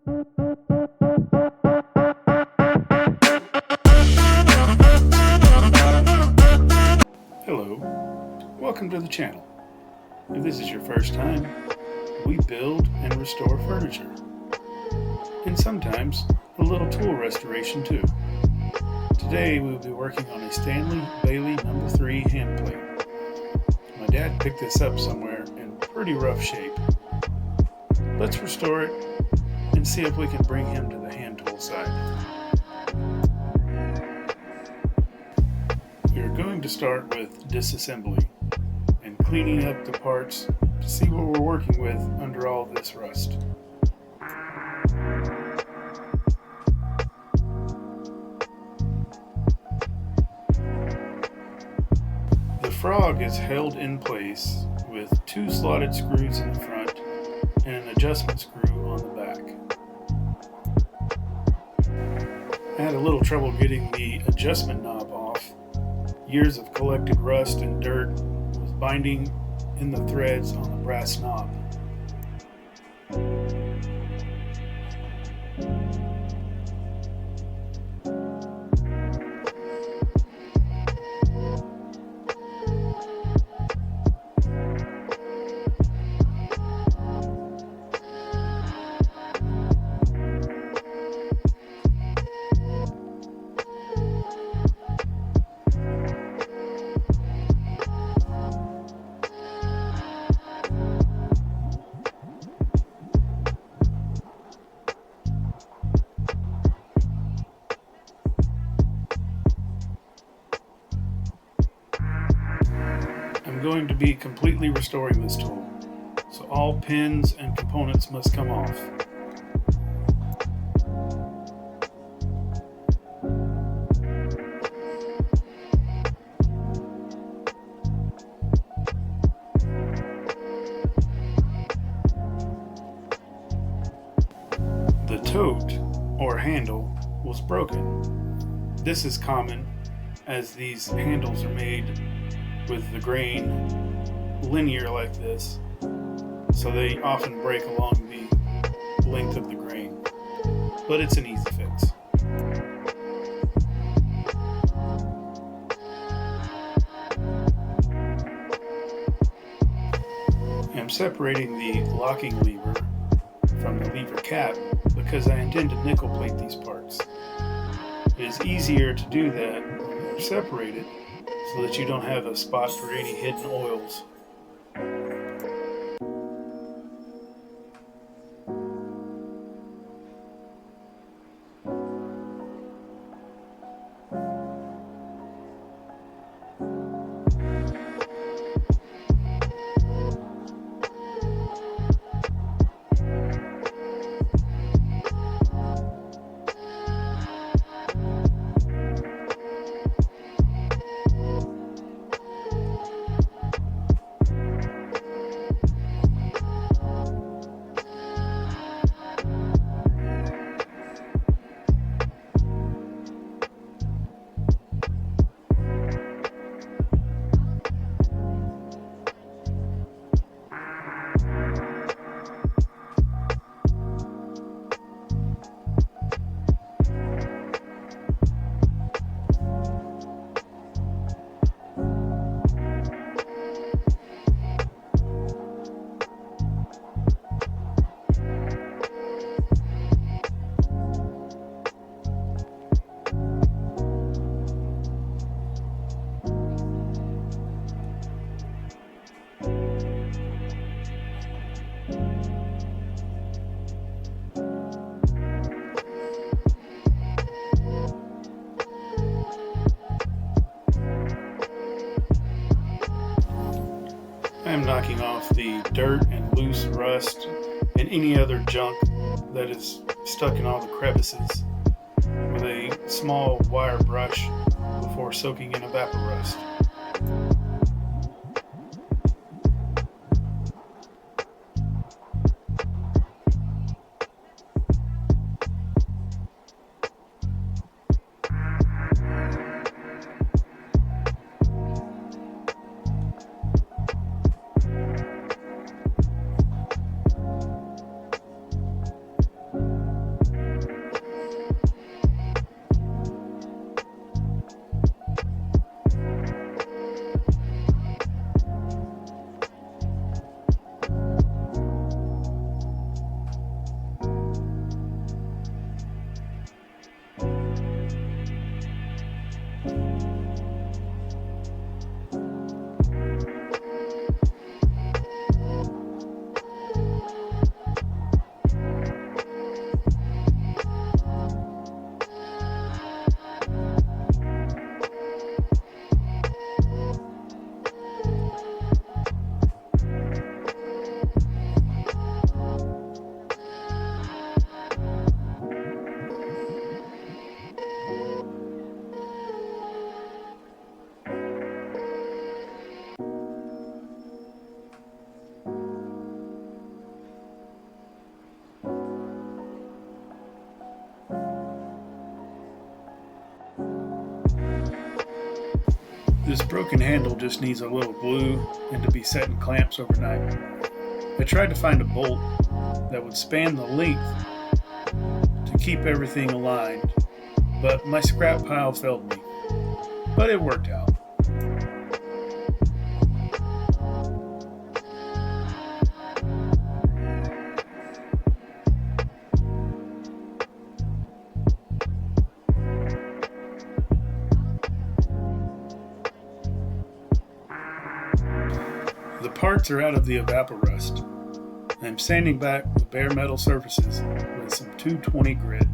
Hello, welcome to the channel. If this is your first time, we build and restore furniture, and sometimes a little tool restoration too. Today we will be working on a Stanley Bailey No. 3 hand plate. My dad picked this up somewhere in pretty rough shape. Let's restore it and see if we can bring him to the hand tool side. We are going to start with disassembly and cleaning up the parts to see what we're working with under all this rust. The frog is held in place with 2 slotted screws in the front and an adjustment screw on the back. I had a little trouble getting the adjustment knob off. Years of collected rust and dirt was binding in the threads on the brass knob. I'm going to be completely restoring this tool, so all pins and components must come off. The tote, or handle, was broken. This is common as these handles are made with the grain linear like this, so they often break along the length of the grain, but it's an easy fix. I'm separating the locking lever from the lever cap because I intend to nickel plate these parts. It is easier to do that when they're separated so that you don't have a spot for any hidden oils. I am knocking off the dirt and loose rust and any other junk that is stuck in all the crevices with a small wire brush before soaking in Evaporust. This broken handle just needs a little glue and to be set in clamps overnight. I tried to find a bolt that would span the length to keep everything aligned, but my scrap pile failed me. But it worked out. The parts are out of the evaporust. I'm sanding back the bare metal surfaces with some 220 grit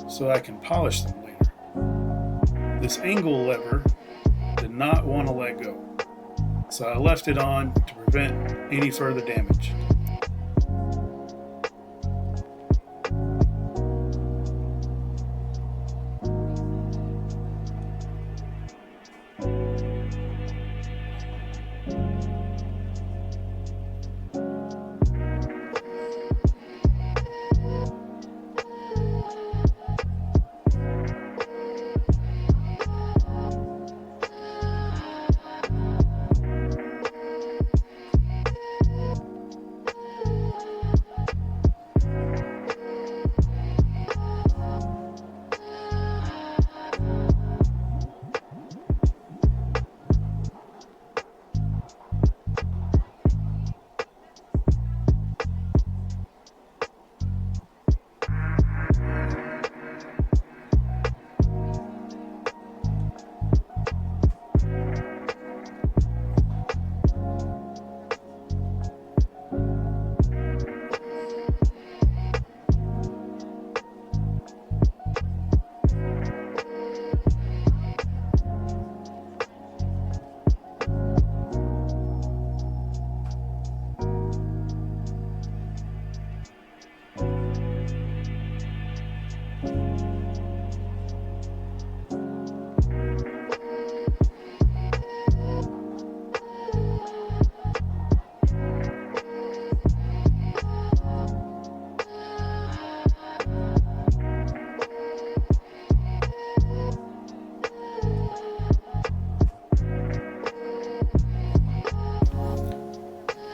so I can polish them later. This angle lever did not want to let go, so I left it on to prevent any further damage.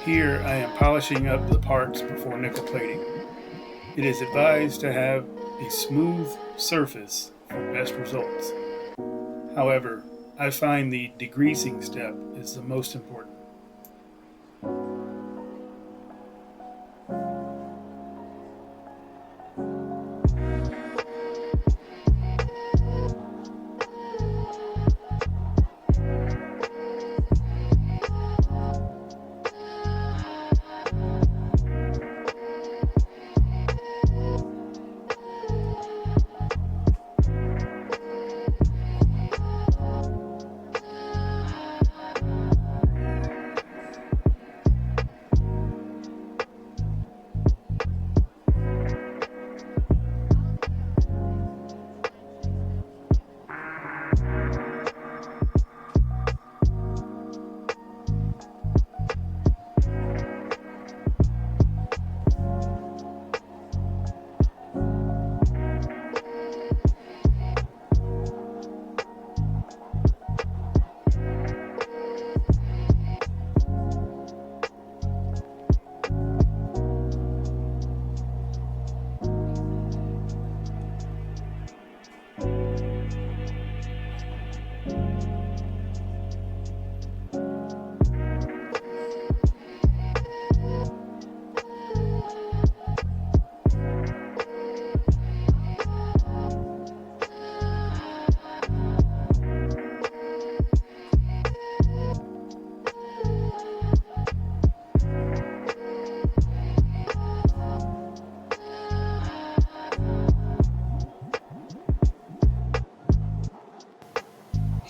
Here I am polishing up the parts before nickel plating. It is advised to have a smooth surface for best results. However, I find the degreasing step is the most important.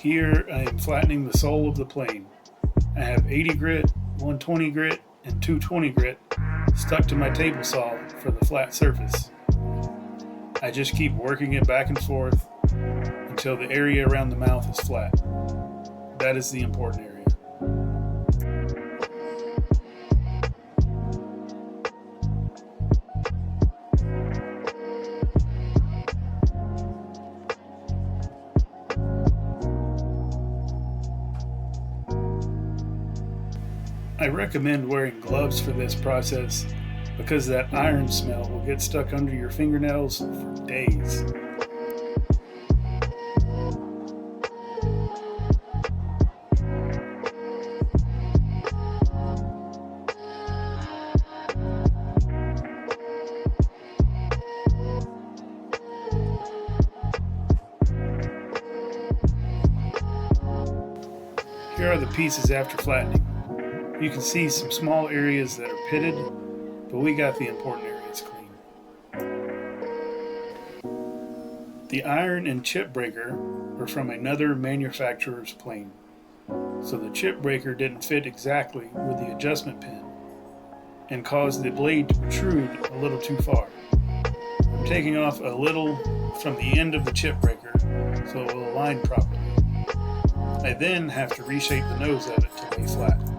Here I am flattening the sole of the plane. I have 80 grit, 120 grit, and 220 grit stuck to my table saw for the flat surface. I just keep working it back and forth until the area around the mouth is flat. That is the important area. I recommend wearing gloves for this process because that iron smell will get stuck under your fingernails for days. Here are the pieces after flattening. You can see some small areas that are pitted, but we got the important areas clean. The iron and chip breaker were from another manufacturer's plane, so the chip breaker didn't fit exactly with the adjustment pin and caused the blade to protrude a little too far. I'm taking off a little from the end of the chip breaker so it will align properly. I then have to reshape the nose of it to lay flat.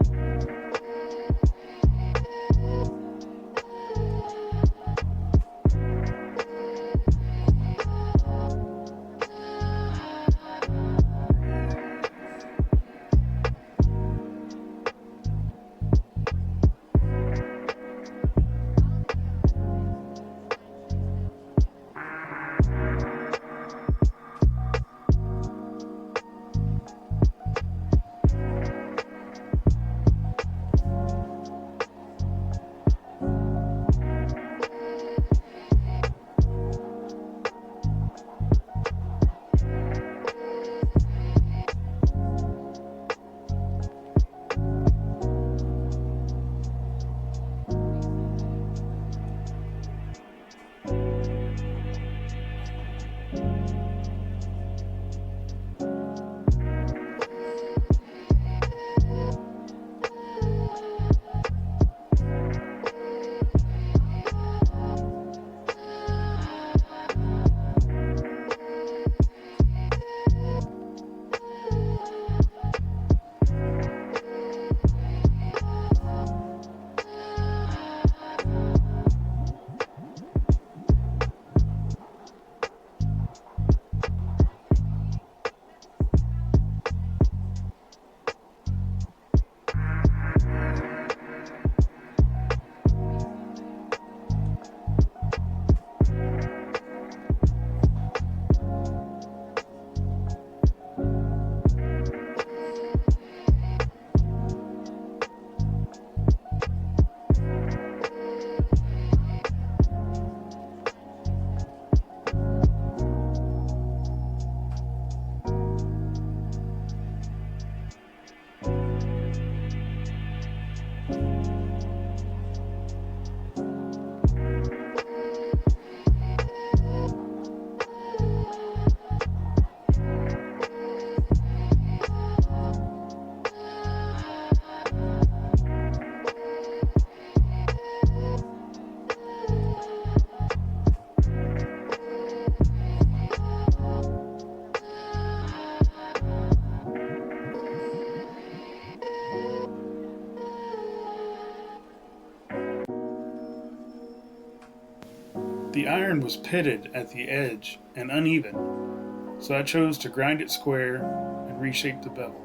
The iron was pitted at the edge and uneven, so I chose to grind it square and reshape the bevel.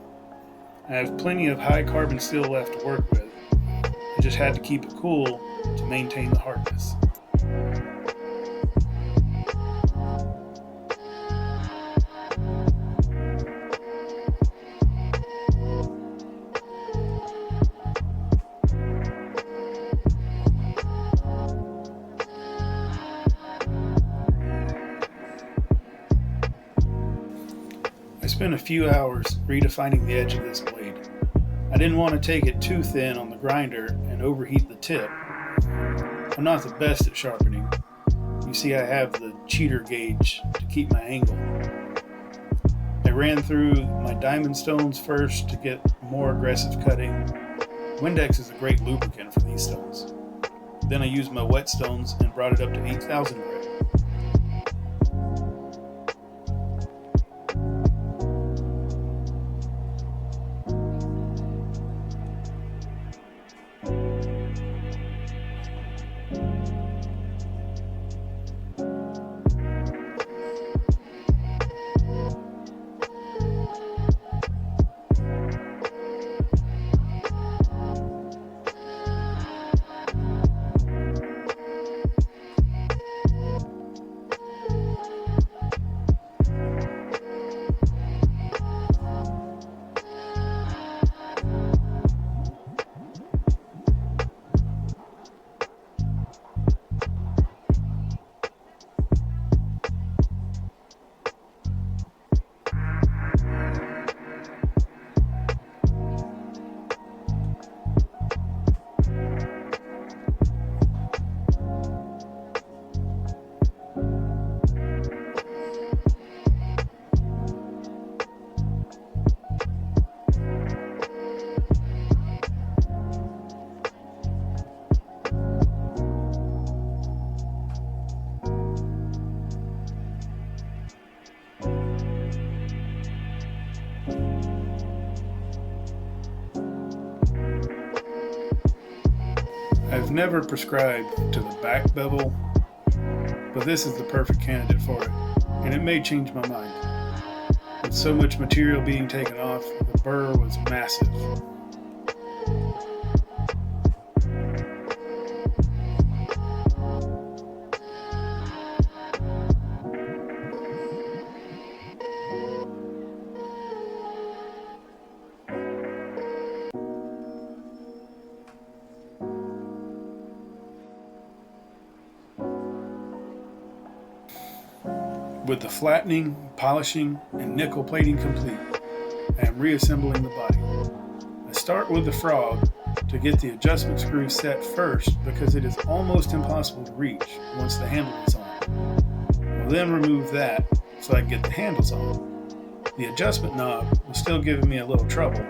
I have plenty of high carbon steel left to work with. I just had to keep it cool to maintain the hardness. I spent a few hours redefining the edge of this blade. I didn't want to take it too thin on the grinder and overheat the tip. I'm not the best at sharpening. You see, I have the cheater gauge to keep my angle. I ran through my diamond stones first to get more aggressive cutting. Windex is a great lubricant for these stones. Then I used my whetstones and brought it up to 8,000 grit. I've never prescribed to the back bevel, but this is the perfect candidate for it, and it may change my mind. With so much material being taken off, the burr was massive. With the flattening, polishing, and nickel plating complete, I am reassembling the body. I start with the frog to get the adjustment screw set first because it is almost impossible to reach once the handle is on. I'll then remove that so I can get the handles on. The adjustment knob was still giving me a little trouble.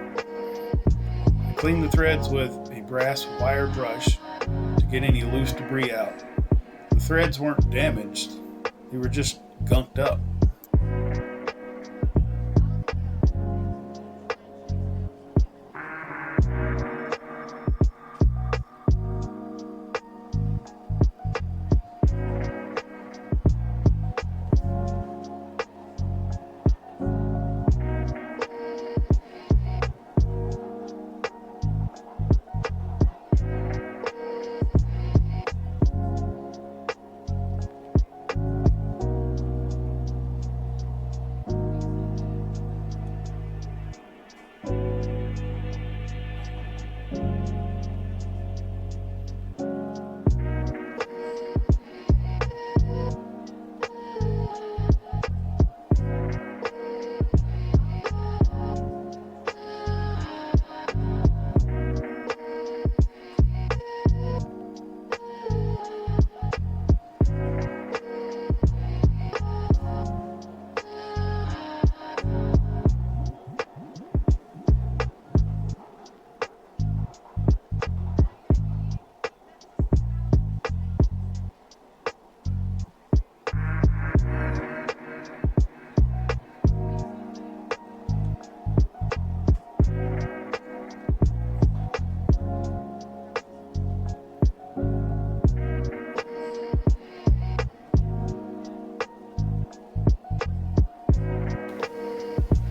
I cleaned the threads with a brass wire brush to get any loose debris out. The threads weren't damaged, they were just gunked up.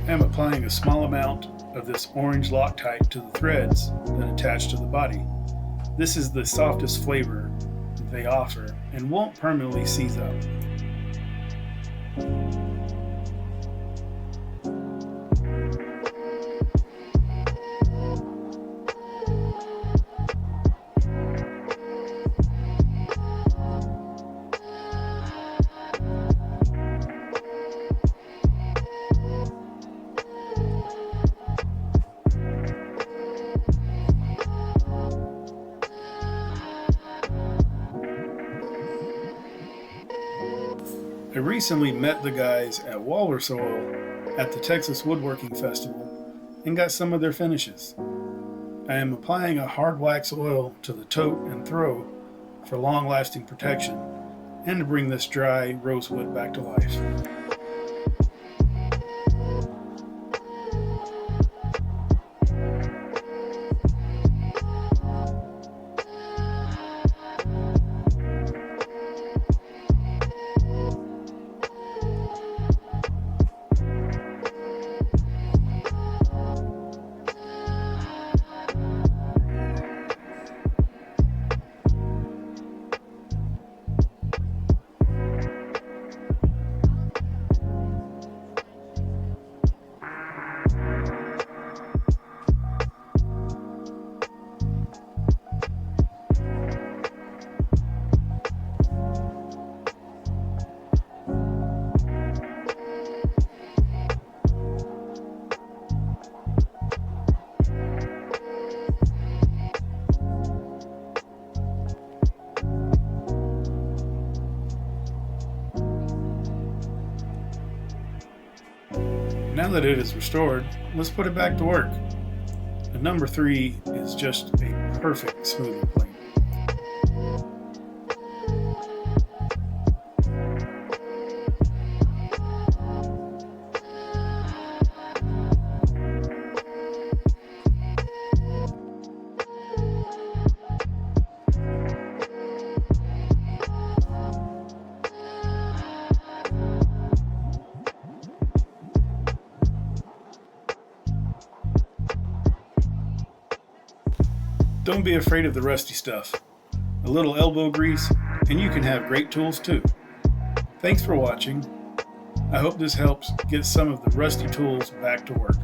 I'm applying a small amount of this orange Loctite to the threads, then attached to the body. This is the softest flavor they offer and won't permanently seize up. I recently met the guys at Walrus Oil at the Texas Woodworking Festival and got some of their finishes. I am applying a hard wax oil to the tote and throw for long-lasting protection and to bring this dry rosewood back to life. Now that it is restored, let's put it back to work. The number 3 is just a perfect smoothing plane. Don't be afraid of the rusty stuff. A little elbow grease, and you can have great tools too. Thanks for watching. I hope this helps get some of the rusty tools back to work.